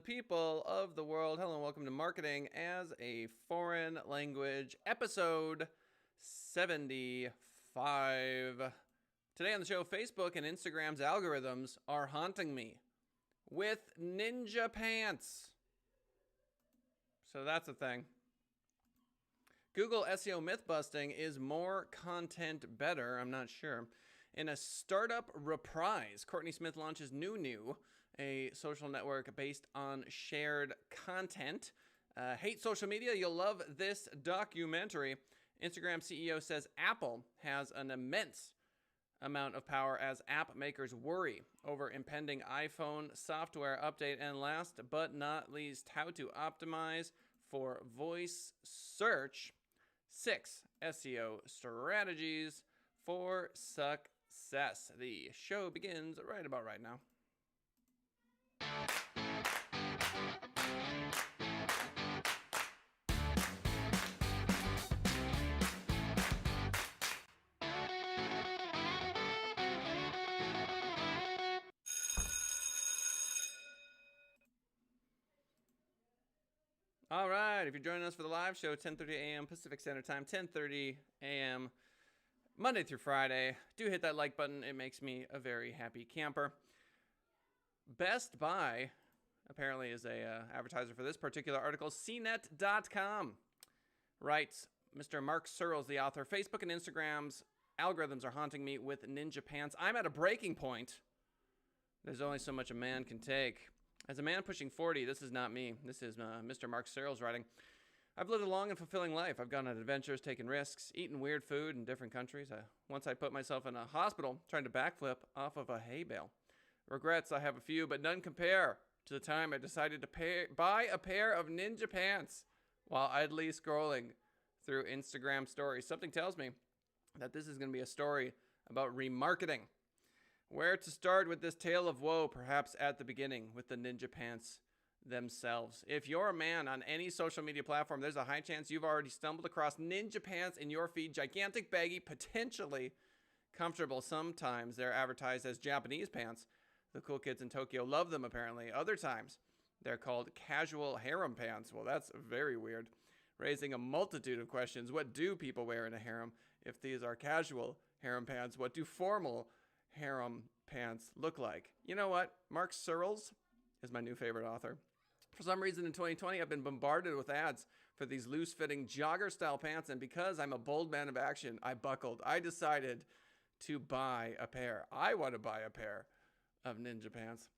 People of the world, hello and welcome to Marketing as a Foreign Language, episode 75. Today on the show, Facebook and Instagram's algorithms are haunting me with ninja pants. So that's a thing. Google SEO Mythbusting is more content better, I'm not sure. In a startup reprise, Courtne Smith launches NewNew, a social network based on shared content. Hate social media? You'll love this documentary. Instagram CEO says Apple has an immense amount of power as app makers worry over impending iPhone software update. And last but not least, how to optimize for voice search. 6 SEO strategies for success. The show begins right about right now. All right, if you're joining us for the live show, 10:30 a.m. Pacific Standard Time, 10:30 a.m. Monday through Friday, do hit that like button. It makes me a very happy camper. Best Buy apparently is a advertiser for this particular article. CNET.com writes, Mr. Mark Searles, the author, Facebook and Instagram's algorithms are haunting me with ninja pants. I'm at a breaking point. There's only so much a man can take. As a man pushing 40, this is not me. This is Mr. Mark Searles writing. I've lived a long and fulfilling life. I've gone on adventures, taken risks, eaten weird food in different countries. Once I put myself in a hospital trying to backflip off of a hay bale. Regrets, I have a few, but none compare to the time I decided to buy a pair of ninja pants while idly scrolling through Instagram stories. Something tells me that this is going to be a story about remarketing. Where to start with this tale of woe? Perhaps at the beginning with the ninja pants themselves. If you're a man on any social media platform, there's a high chance you've already stumbled across ninja pants in your feed. Gigantic, baggy, potentially comfortable. Sometimes they're advertised as Japanese pants. The cool kids in Tokyo love them, apparently. Other times they're called casual harem pants. Well, that's very weird, raising a multitude of questions. What do people wear in a harem? If these are casual harem pants, what do formal harem pants look like? You know what? Mark Searles is my new favorite author. For some reason in 2020, I've been bombarded with ads for these loose-fitting jogger-style pants, and because I'm a bold man of action, I buckled. I decided to buy a pair. I want to buy a pair of ninja pants.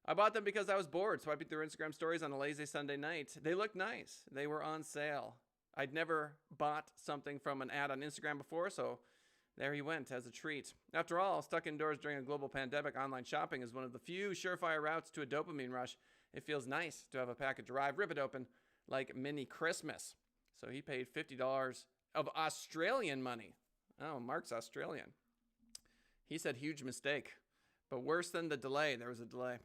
I bought them because I was bored, swiping through Instagram stories on a lazy Sunday night. They looked nice. They were on sale. I'd never bought something from an ad on Instagram before, so there he went as a treat. After all, stuck indoors during a global pandemic, online shopping is one of the few surefire routes to a dopamine rush. It feels nice to have a package arrive, rip it open, like mini Christmas. So he paid $50 of Australian money. Oh, Mark's Australian. He said huge mistake. But worse than the delay, there was a delay.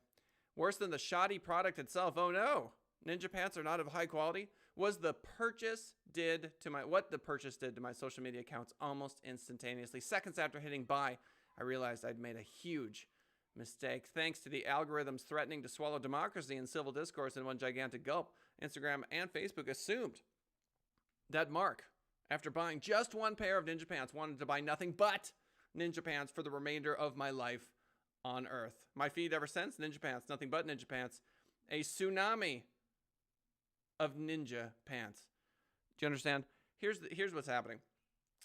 Worse than the shoddy product itself. Oh no, ninja pants are not of high quality. What the purchase did to my social media accounts almost instantaneously. Seconds after hitting buy, I realized I'd made a huge mistake. Thanks to the algorithms threatening to swallow democracy and civil discourse in one gigantic gulp, Instagram and Facebook assumed that Mark, after buying just one pair of ninja pants, wanted to buy nothing but ninja pants for the remainder of my life on Earth. My feed ever since, ninja pants, nothing but ninja pants. A tsunami of ninja pants. Do you understand? Here's what's happening.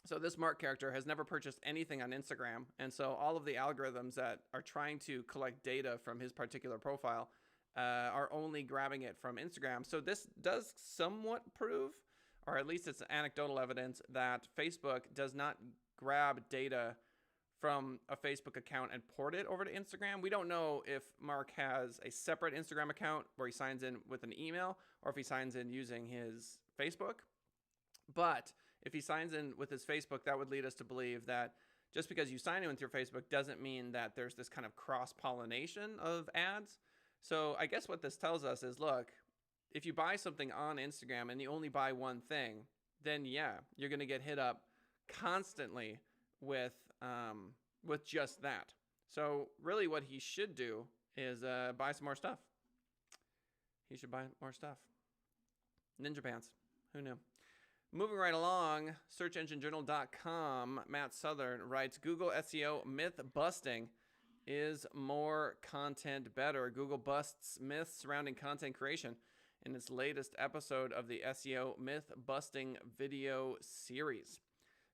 So this Mark character has never purchased anything on Instagram, and so all of the algorithms that are trying to collect data from his particular profile are only grabbing it from Instagram. So this does somewhat prove, or at least it's anecdotal evidence, that Facebook does not grab data from a Facebook account and port it over to Instagram. We don't know if Mark has a separate Instagram account where he signs in with an email or if he signs in using his Facebook. But if he signs in with his Facebook, that would lead us to believe that just because you sign in with your Facebook doesn't mean that there's this kind of cross-pollination of ads. So I guess what this tells us is, look, if you buy something on Instagram and you only buy one thing, then yeah, you're going to get hit up constantly with just that. So really what he should do is buy some more stuff. he should buy more stuff. Ninja pants. Who knew? Moving right along, searchenginejournal.com, Matt Southern writes, Google SEO myth busting. Is more content better? Google busts myths surrounding content creation in its latest episode of the SEO myth busting video series.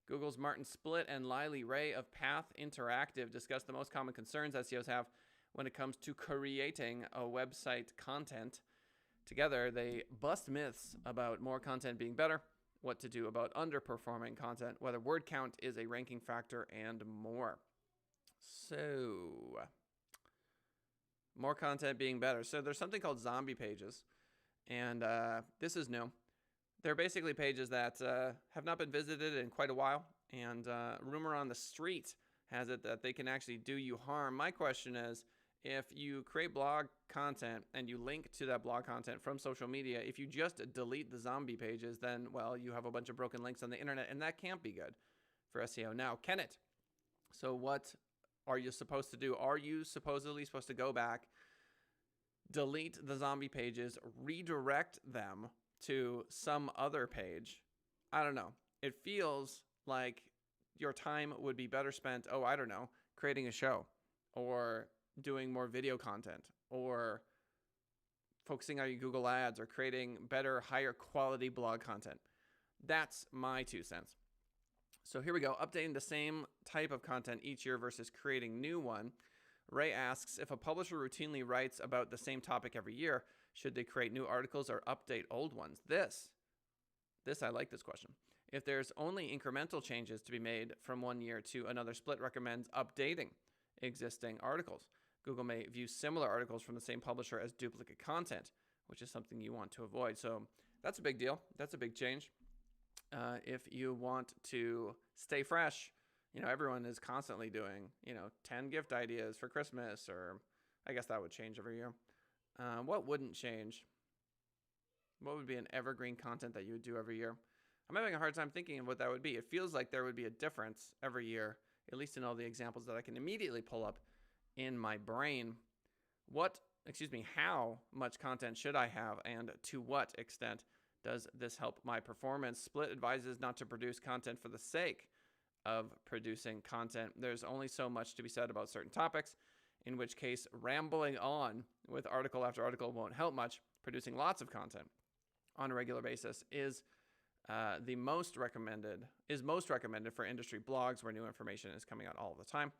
Google's Martin Splitt and Lily Ray of Path Interactive discuss the most common concerns SEOs have when it comes to creating a website content. Together, they bust myths about more content being better, what to do about underperforming content, whether word count is a ranking factor, and more. So, more content being better. So there's something called zombie pages, and this is new. They're basically pages that have not been visited in quite a while, and rumor on the street has it that they can actually do you harm. My question is, if you create blog content and you link to that blog content from social media, if you just delete the zombie pages, then, well, you have a bunch of broken links on the internet, and that can't be good for SEO. Now, can it? So what are you supposed to do? Are you supposedly supposed to go back, delete the zombie pages, redirect them to some other page? I don't know. It feels like your time would be better spent, I don't know, creating a show or doing more video content or focusing on your Google ads or creating better, higher quality blog content. That's my 2 cents. So here we go, updating the same type of content each year versus creating new one. Ray asks, if a publisher routinely writes about the same topic every year, should they create new articles or update old ones? This I like this question. If there's only incremental changes to be made from one year to another, Splitt recommends updating existing articles. Google may view similar articles from the same publisher as duplicate content, which is something you want to avoid. So that's a big deal. That's a big change. If you want to stay fresh, everyone is constantly doing, 10 gift ideas for Christmas, or I guess that would change every year. What wouldn't change? What would be an evergreen content that you would do every year? I'm having a hard time thinking of what that would be. It feels like there would be a difference every year, at least in all the examples that I can immediately pull up in my brain. How much content should I have, and to what extent does this help my performance? Splitt advises not to produce content for the sake of producing content. There's only so much to be said about certain topics, in which case rambling on with article after article won't help much. Producing lots of content on a regular basis is most recommended for industry blogs where new information is coming out all the time.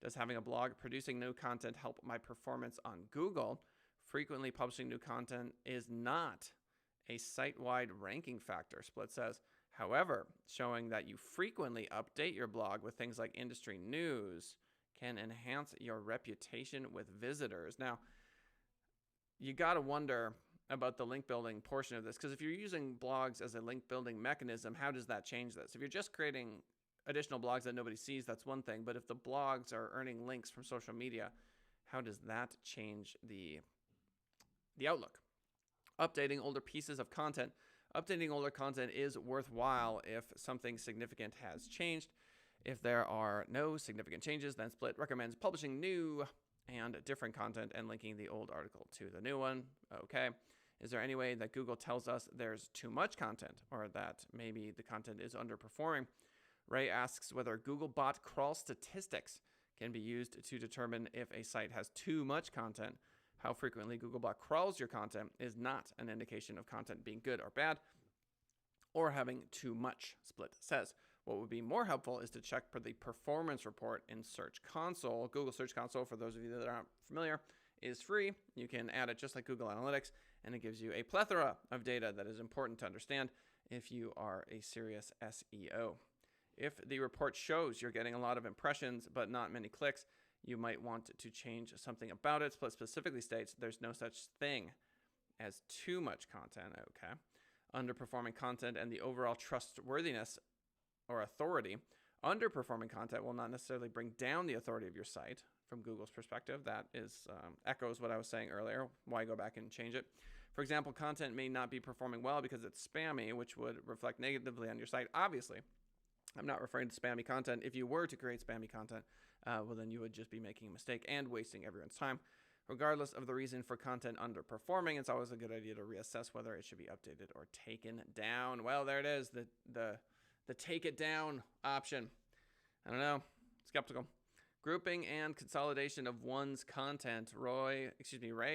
Does having a blog producing new content help my performance on Google? Frequently publishing new content is not a site-wide ranking factor, Splitt says. However, showing that you frequently update your blog with things like industry news can enhance your reputation with visitors. Now, you got to wonder about the link building portion of this, because if you're using blogs as a link building mechanism, how does that change this? If you're just creating additional blogs that nobody sees, that's one thing. But if the blogs are earning links from social media, how does that change the outlook? Updating older pieces of content. Updating older content is worthwhile if something significant has changed. If there are no significant changes, then Splitt recommends publishing new and different content and linking the old article to the new one. Okay. Is there any way that Google tells us there's too much content, or that maybe the content is underperforming? Ray asks whether Googlebot crawl statistics can be used to determine if a site has too much content. How frequently Googlebot crawls your content is not an indication of content being good or bad, or having too much, Splitt says. What would be more helpful is to check for the performance report in Search Console. Google Search Console, for those of you that aren't familiar, is free. You can add it just like Google Analytics, and it gives you a plethora of data that is important to understand if you are a serious SEO. If the report shows you're getting a lot of impressions but not many clicks, you might want to change something about it. Splitt specifically states there's no such thing as too much content. Okay. Underperforming content and the overall trustworthiness or authority. Underperforming content will not necessarily bring down the authority of your site from Google's perspective. That is echoes what I was saying earlier. Why go back and change it? For example, content may not be performing well because it's spammy, which would reflect negatively on your site. Obviously, I'm not referring to spammy content. If you were to create spammy content, well, then you would just be making a mistake and wasting everyone's time. Regardless of the reason for content underperforming, it's always a good idea to reassess whether it should be updated or taken down. Well, there it is, the take it down option. I don't know, skeptical. Grouping and consolidation of one's content. Ray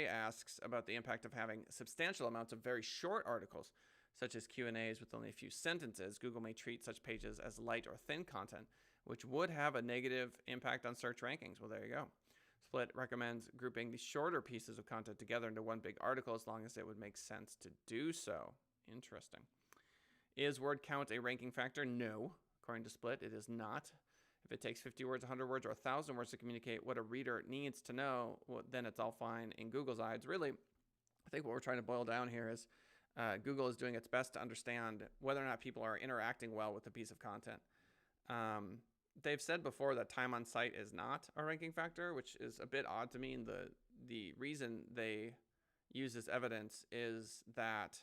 asks about the impact of having substantial amounts of very short articles, such as Q&As with only a few sentences. Google may treat such pages as light or thin content, which would have a negative impact on search rankings. Well, there you go. Split recommends grouping the shorter pieces of content together into one big article as long as it would make sense to do so. Interesting. Is word count a ranking factor? No. According to Split, it is not. If it takes 50 words, 100 words, or 1,000 words to communicate what a reader needs to know, well, then it's all fine in Google's eyes. Really, I think what we're trying to boil down here is Google is doing its best to understand whether or not people are interacting well with a piece of content. They've said before that time on site is not a ranking factor, which is a bit odd to me. And the reason they use this evidence is that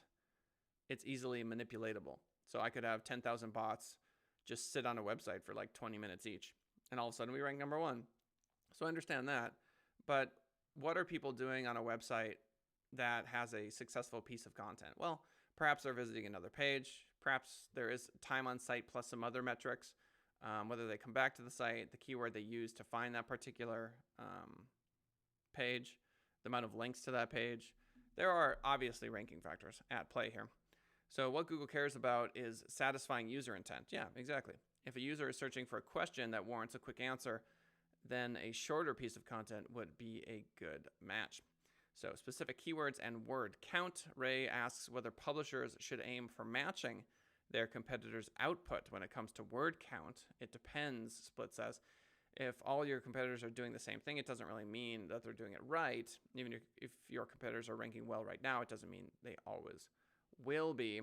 it's easily manipulatable. So I could have 10,000 bots just sit on a website for like 20 minutes each, and all of a sudden we rank number one. So I understand that. But what are people doing on a website that has a successful piece of content? Well, perhaps they're visiting another page. Perhaps there is time on site plus some other metrics. Whether they come back to the site, the keyword they use to find that particular page, the amount of links to that page. There are obviously ranking factors at play here. So what Google cares about is satisfying user intent. Yeah, exactly. If a user is searching for a question that warrants a quick answer, then a shorter piece of content would be a good match. So specific keywords and word count. Ray asks whether publishers should aim for matching their competitors' output when it comes to word count. It depends, Split says. If all your competitors are doing the same thing, it doesn't really mean that they're doing it right. Even if your competitors are ranking well right now, it doesn't mean they always will be.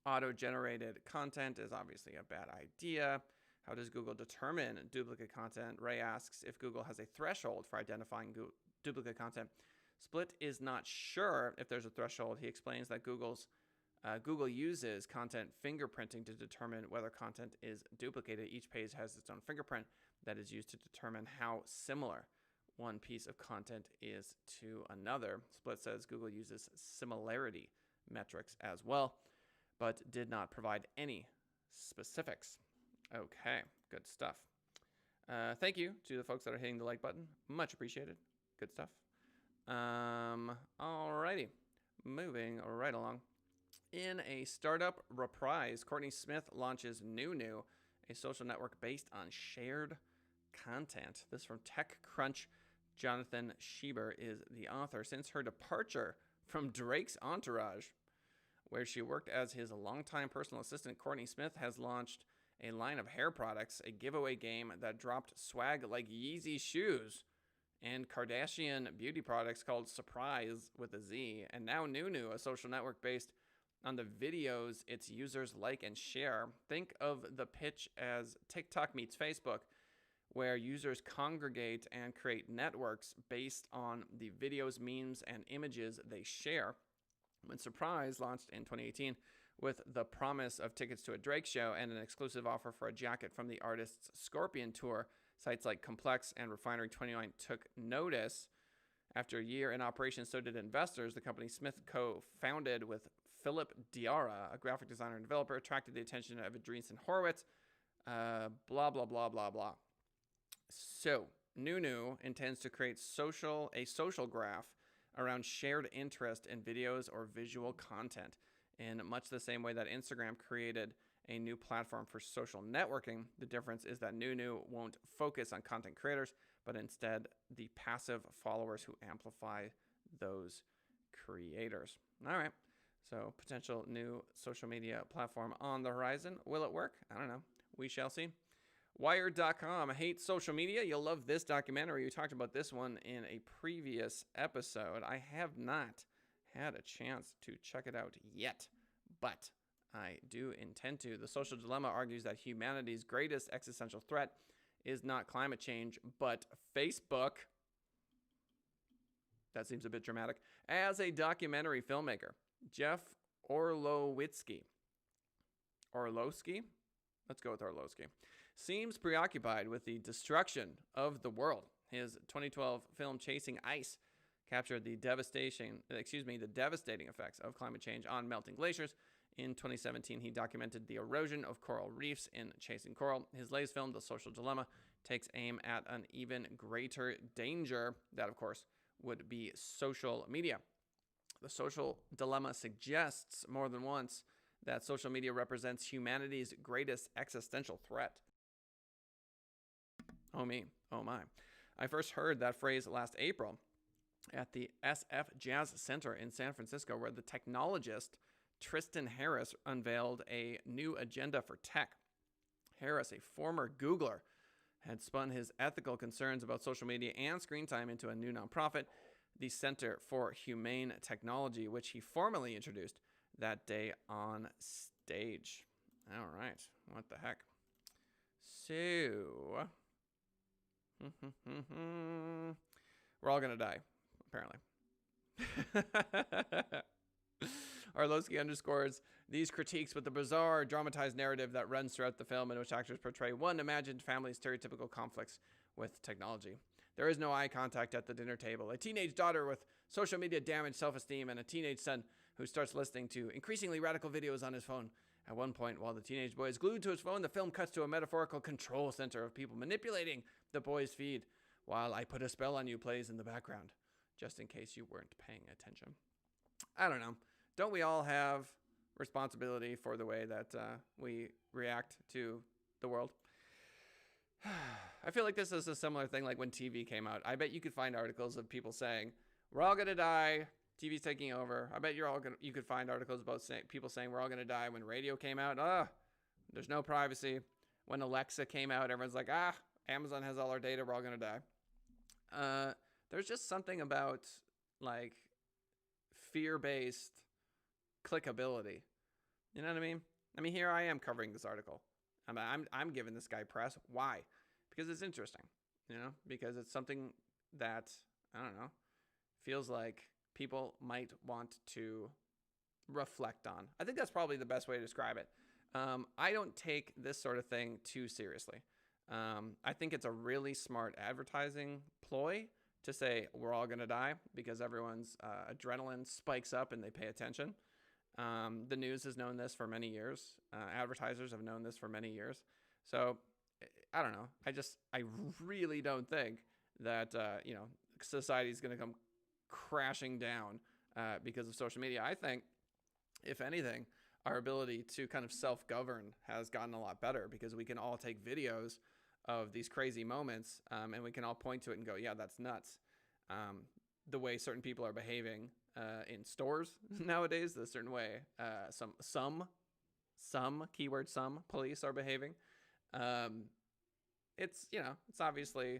Auto-generated content is obviously a bad idea. How does Google determine duplicate content? Ray asks if Google has a threshold for identifying duplicate content. Split is not sure if there's a threshold. He explains that Google uses content fingerprinting to determine whether content is duplicated. Each page has its own fingerprint that is used to determine how similar one piece of content is to another. Split says Google uses similarity metrics as well, but did not provide any specifics. Okay, good stuff. Thank you to the folks that are hitting the like button. Much appreciated. Good stuff. Alrighty, moving right along. In a startup reprise, Courtne Smith launches NewNew, a social network based on shared content. This from TechCrunch. Jonathan Schieber is the author. Since her departure from Drake's entourage, where she worked as his longtime personal assistant, Courtne Smith has launched a line of hair products, a giveaway game that dropped swag like Yeezy shoes, and Kardashian beauty products called Surprise with a Z, and now NewNew, a social network based on the videos its users like and share. Think of the pitch as TikTok meets Facebook, where users congregate and create networks based on the videos, memes, and images they share. When Surprise launched in 2018 with the promise of tickets to a Drake show and an exclusive offer for a jacket from the artist's Scorpion tour, sites like Complex and Refinery29 took notice. After a year in operation, so did investors. The company Smith co-founded with Philip Diarra, a graphic designer and developer, attracted the attention of Andreessen Horowitz. Blah, blah, blah, blah, blah. So, NewNew intends to create a social graph around shared interest in videos or visual content in much the same way that Instagram created a new platform for social networking. The difference is that NewNew won't focus on content creators, but instead the passive followers who amplify those creators. All right. So potential new social media platform on the horizon. Will it work? I don't know. We shall see. Wired.com. Hate social media? You'll love this documentary. We talked about this one in a previous episode. I have not had a chance to check it out yet, but I do intend to. The Social Dilemma argues that humanity's greatest existential threat is not climate change, but Facebook. That seems a bit dramatic. As a documentary filmmaker, Jeff Orlowski, let's go with Orlowski, seems preoccupied with the destruction of the world. His 2012 film Chasing Ice captured the devastating effects of climate change on melting glaciers. In 2017, he documented the erosion of coral reefs in Chasing Coral. His latest film, The Social Dilemma, takes aim at an even greater danger. That, of course, would be social media. The Social Dilemma suggests more than once that social media represents humanity's greatest existential threat. Oh me, oh my. I first heard that phrase last April at the SF Jazz Center in San Francisco, where the technologist Tristan Harris unveiled a new agenda for tech. Harris, a former Googler, had spun his ethical concerns about social media and screen time into a new nonprofit, the Center for Humane Technology, which he formally introduced that day on stage. All right, what the heck? So, we're all going to die, apparently. Arlovsky underscores these critiques with the bizarre, dramatized narrative that runs throughout the film, in which actors portray one imagined family's stereotypical conflicts with technology. There is no eye contact at the dinner table. A teenage daughter with social media damaged self-esteem and a teenage son who starts listening to increasingly radical videos on his phone. At one point, while the teenage boy is glued to his phone, the film cuts to a metaphorical control center of people manipulating the boy's feed, while I Put a Spell on You plays in the background, just in case you weren't paying attention. I don't know. Don't we all have responsibility for the way that we react to the world? I feel like this is a similar thing like when TV came out. I bet you could find articles of people saying, we're all going to die, TV's taking over. I bet you could find articles about people saying we're all going to die when radio came out. There's no privacy. When Alexa came out, everyone's like, Amazon has all our data, we're all going to die. There's just something about like fear-based clickability. You know what I mean? I mean, here I am covering this article. I'm giving this guy press. Why? Because it's interesting, you know, because it's something that, I don't know, feels like people might want to reflect on. I think that's probably the best way to describe it. I don't take this sort of thing too seriously. I think it's a really smart advertising ploy to say we're all going to die because everyone's adrenaline spikes up and they pay attention. The news has known this for many years. Advertisers have known this for many years. So I don't know. I really don't think that, society is going to come crashing down because of social media. I think, if anything, our ability to kind of self-govern has gotten a lot better because we can all take videos of these crazy moments and we can all point to it and go, yeah, that's nuts. The way certain people are behaving in stores nowadays, the certain way some keyword some police are behaving. It's obviously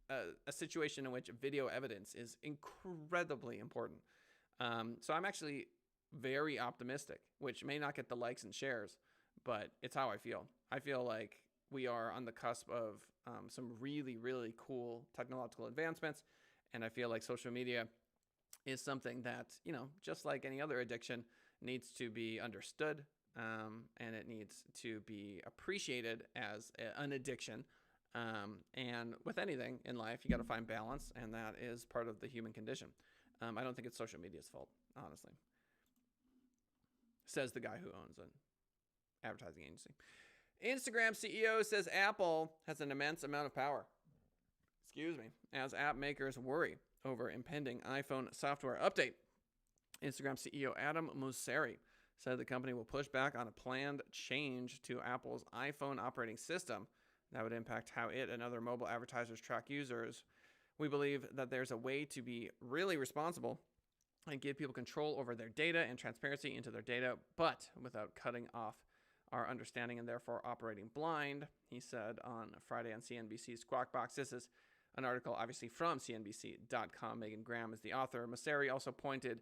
a situation in which video evidence is incredibly important. So I'm actually very optimistic, which may not get the likes and shares, but it's how I feel. I feel like we are on the cusp of some really, really cool technological advancements. And I feel like social media is something that, just like any other addiction, needs to be understood and it needs to be appreciated as an addiction. And with anything in life, you got to find balance, and that is part of the human condition. I don't think it's social media's fault, honestly. Says the guy who owns an advertising agency. Instagram CEO says Apple has an immense amount of power. As app makers worry over impending iPhone software update. Instagram CEO Adam Mosseri said the company will push back on a planned change to Apple's iPhone operating system that would impact how it and other mobile advertisers track users. We believe that there's a way to be really responsible and give people control over their data and transparency into their data, but without cutting off our understanding and therefore operating blind, he said on Friday on CNBC's Squawk Box. This is an article obviously from CNBC.com. Megan Graham is the author. Mosseri also pointed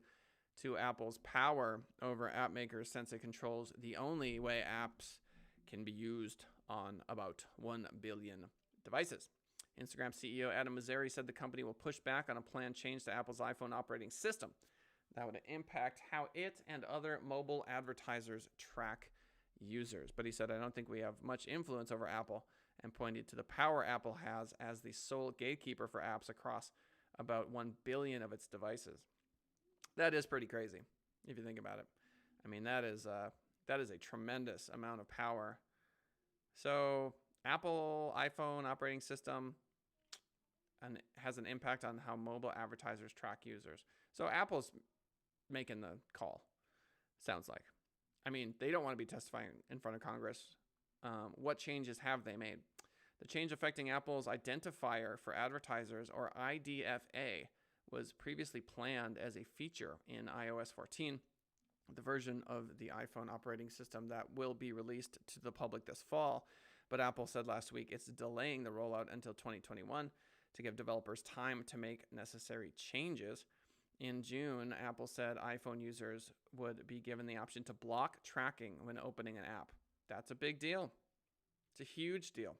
to Apple's power over app makers since it controls the only way apps can be used on about 1 billion devices. Instagram CEO Adam Mosseri said the company will push back on a planned change to Apple's iPhone operating system that would impact how it and other mobile advertisers track users. But he said, I don't think we have much influence over Apple, and pointed to the power Apple has as the sole gatekeeper for apps across about 1 billion of its devices. That is pretty crazy if you think about it. I mean, that is a tremendous amount of power. So Apple iPhone operating system and has an impact on how mobile advertisers track users. So Apple's making the call, sounds like. I mean, they don't want to be testifying in front of Congress. What changes have they made? The change affecting Apple's identifier for advertisers, or IDFA, was previously planned as a feature in iOS 14, the version of the iPhone operating system that will be released to the public this fall. But Apple said last week it's delaying the rollout until 2021 to give developers time to make necessary changes. In June, Apple said iPhone users would be given the option to block tracking when opening an app. That's a big deal. It's a huge deal.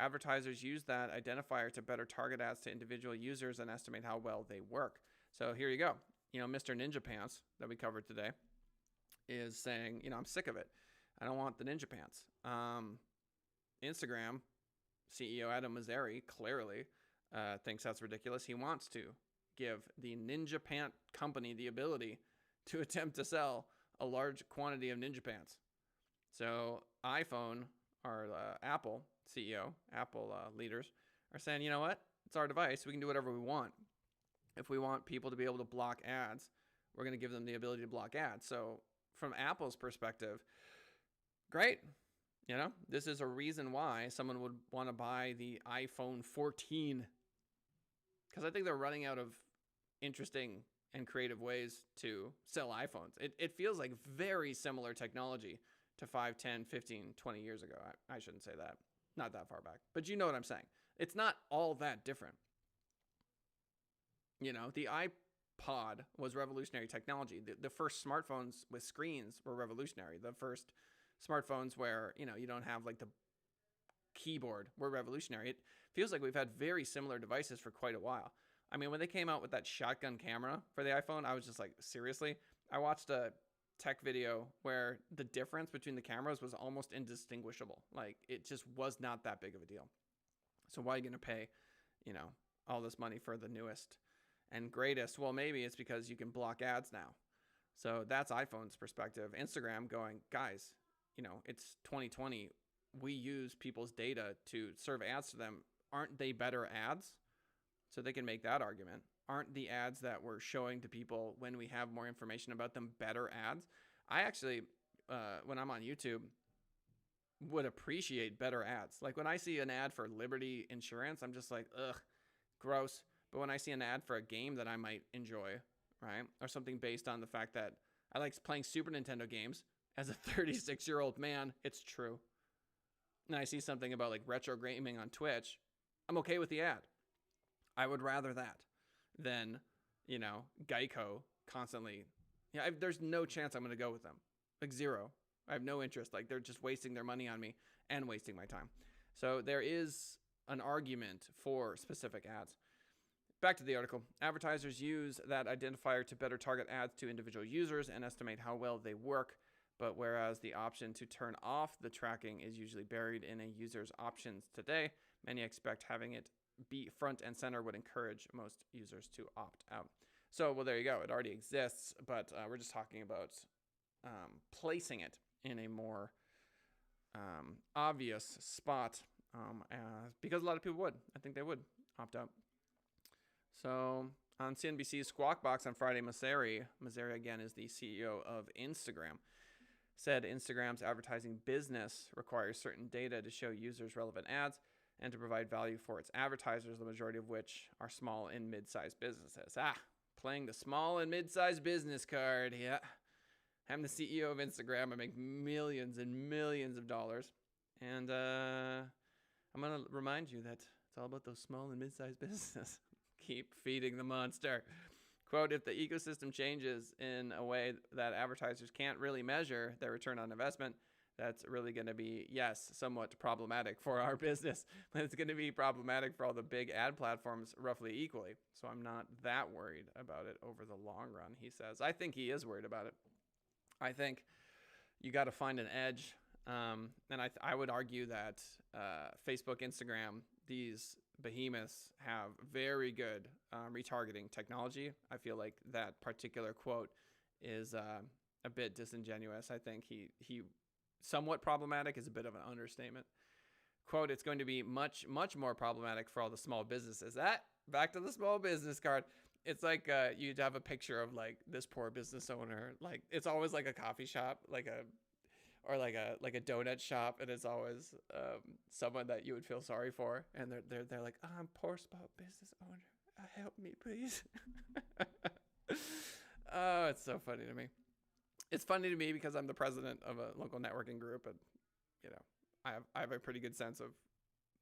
Advertisers use that identifier to better target ads to individual users and estimate how well they work. So here you go. Mr. Ninja Pants that we covered today is saying, I'm sick of it. I don't want the Ninja Pants. Instagram CEO Adam Mosseri clearly thinks that's ridiculous. He wants to give the Ninja Pant company the ability to attempt to sell a large quantity of Ninja Pants. So iPhone, or Apple CEO, Apple leaders are saying, you know what? It's our device. We can do whatever we want. If we want people to be able to block ads, we're going to give them the ability to block ads. So from Apple's perspective, great. This is a reason why someone would want to buy the iPhone 14, because I think they're running out of interesting and creative ways to sell iPhones. It feels like very similar technology to 5, 10, 15, 20 years ago. I shouldn't say that. Not that far back. But you know what I'm saying. It's not all that different. The iPod was revolutionary technology. The first smartphones with screens were revolutionary. The first smartphones where, you don't have like the keyboard were revolutionary. It feels like we've had very similar devices for quite a while. I mean, when they came out with that shotgun camera for the iPhone, I was just like, seriously? I watched a tech video where the difference between the cameras was almost indistinguishable. Like, it just was not that big of a deal. So why are you going to pay, all this money for the newest and greatest? Well, maybe it's because you can block ads now. So that's iPhone's perspective. Instagram going, guys, it's 2020. We use people's data to serve ads to them. Aren't they better ads? So they can make that argument. Aren't the ads that we're showing to people when we have more information about them better ads? I actually, when I'm on YouTube, would appreciate better ads. Like when I see an ad for Liberty Insurance, I'm just like, ugh, gross. But when I see an ad for a game that I might enjoy, right, or something based on the fact that I like playing Super Nintendo games as a 36-year-old man, it's true. And I see something about like retro gaming on Twitch, I'm okay with the ad. I would rather that than, Geico constantly. There's no chance I'm going to go with them. Like zero. I have no interest. Like they're just wasting their money on me and wasting my time. So there is an argument for specific ads. Back to the article. Advertisers use that identifier to better target ads to individual users and estimate how well they work. But whereas the option to turn off the tracking is usually buried in a user's options today, many expect having it be front and center would encourage most users to opt out. So, well, there you go. It already exists, but we're just talking about placing it in a more obvious spot because a lot of people would. I think they would opt out. So on CNBC's Squawk Box on Friday, Mosseri again is the CEO of Instagram, said Instagram's advertising business requires certain data to show users relevant ads and to provide value for its advertisers, the majority of which are small and mid-sized businesses. Playing the small and mid-sized business card. Yeah. I'm the CEO of Instagram. I make millions and millions of dollars. And I'm going to remind you that it's all about those small and mid-sized businesses. Keep feeding the monster. Quote, if the ecosystem changes in a way that advertisers can't really measure their return on investment, that's really going to be, yes, somewhat problematic for our business. But it's going to be problematic for all the big ad platforms roughly equally. So I'm not that worried about it over the long run, he says. I think he is worried about it. I think you got to find an edge. And I would argue that Facebook, Instagram, these behemoths have very good retargeting technology. I feel like that particular quote is a bit disingenuous. I think he somewhat problematic is a bit of an understatement. Quote, it's going to be much more problematic for all the small businesses. That, back to the small business card. It's like you'd have a picture of like this poor business owner. Like it's always like a coffee shop, like a donut shop, and it's always someone that you would feel sorry for, and they're like, oh, I'm poor small business owner. Help me, please. Oh, it's so funny to me. It's funny to me because I'm the president of a local networking group, and you know, I have a pretty good sense of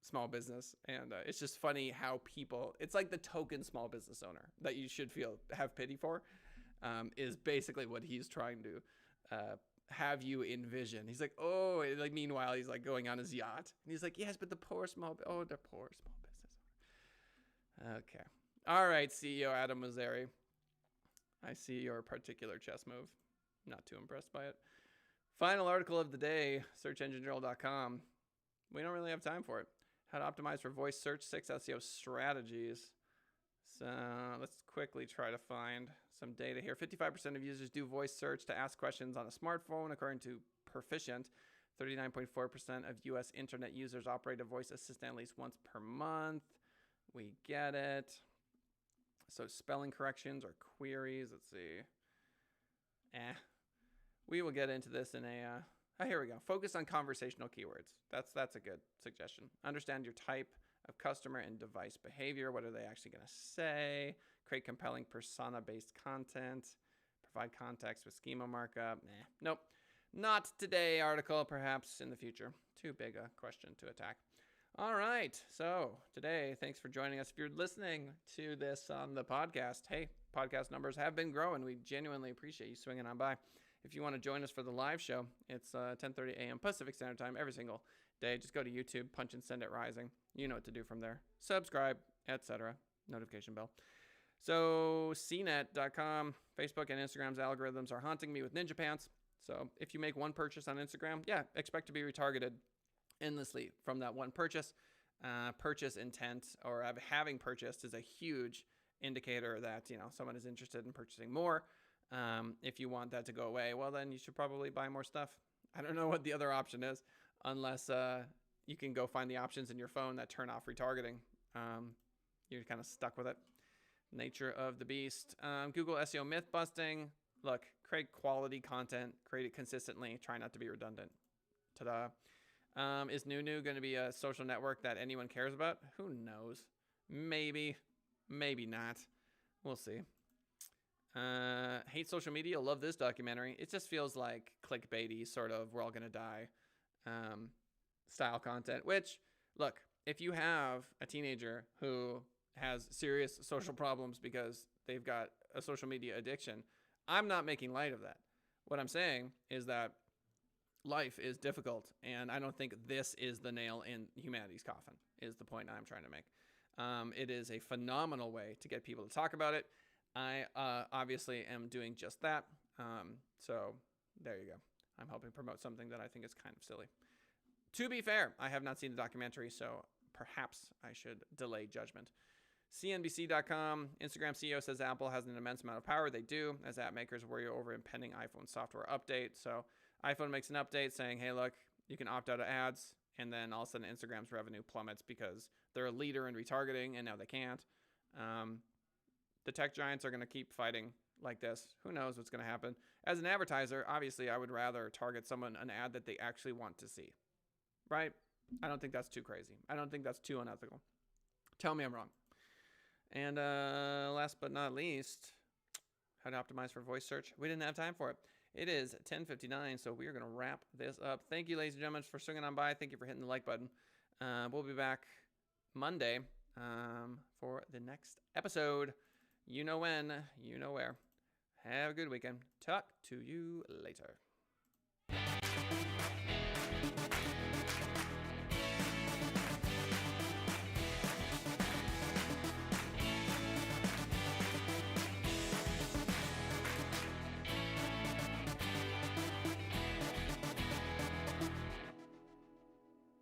small business, and it's just funny how people, it's like the token small business owner that you should have pity for, is basically what he's trying to have you envision. He's like, oh, like meanwhile he's like going on his yacht, and he's like, yes, but the poor small business owner. Okay, all right, CEO Adam Mosseri, I see your particular chess move. Not too impressed by it. Final article of the day, searchenginejournal.com. We don't really have time for it. How to optimize for voice search, 6 SEO strategies. So let's quickly try to find some data here. 55% of users do voice search to ask questions on a smartphone, according to Perficient. 39.4% of US internet users operate a voice assistant at least once per month. We get it. So spelling corrections or queries, let's see. We will get into this in here we go. Focus on conversational keywords. That's a good suggestion. Understand your type of customer and device behavior. What are they actually going to say? Create compelling persona-based content. Provide context with schema markup. Nope. Not today article, perhaps in the future. Too big a question to attack. All right. So today, thanks for joining us. If you're listening to this on the podcast, hey, podcast numbers have been growing. We genuinely appreciate you swinging on by. If you want to join us for the live show, it's 10:30 a.m. Pacific Standard Time every single day. Just go to YouTube, punch in Send It Rising. You know what to do from there. Subscribe, etc. Notification bell. So cnet.com, Facebook and Instagram's algorithms are haunting me with ninja pants. So if you make one purchase on Instagram, yeah, expect to be retargeted endlessly from that one purchase. Purchase intent or having purchased is a huge indicator that, you know, someone is interested in purchasing more. If you want that to go away, well, then you should probably buy more stuff. I don't know what the other option is, unless you can go find the options in your phone that turn off retargeting. You're kind of stuck with it. Nature of the beast. Google SEO Mythbusting. Look, create quality content. Create it consistently. Try not to be redundant. Ta-da. Is NewNew going to be a social network that anyone cares about? Who knows? Maybe. Maybe not. We'll see. Hate social media. Love this documentary. It just feels like clickbaity, sort of we're all gonna die style content. Which, look, if you have a teenager who has serious social problems because they've got a social media addiction, I'm not making light of that. What I'm saying is that life is difficult, and I don't think this is the nail in humanity's coffin, is the point I'm trying to make. It is a phenomenal way to get people to talk about it. I obviously am doing just that. So there you go. I'm helping promote something that I think is kind of silly. To be fair, I have not seen the documentary, so perhaps I should delay judgment. CNBC.com, Instagram CEO says Apple has an immense amount of power. They do, as app makers worry over impending iPhone software update. So iPhone makes an update saying, hey, look, you can opt out of ads. And then all of a sudden Instagram's revenue plummets because they're a leader in retargeting, and now they can't. The tech giants are going to keep fighting like this. Who knows what's going to happen? As an advertiser, obviously, I would rather target an ad that they actually want to see, right? I don't think that's too crazy. I don't think that's too unethical. Tell me I'm wrong. And last but not least, how to optimize for voice search. We didn't have time for it. It is 10:59, so we are going to wrap this up. Thank you, ladies and gentlemen, for swinging on by. Thank you for hitting the like button. We'll be back Monday for the next episode. You know when, you know where. Have a good weekend. Talk to you later.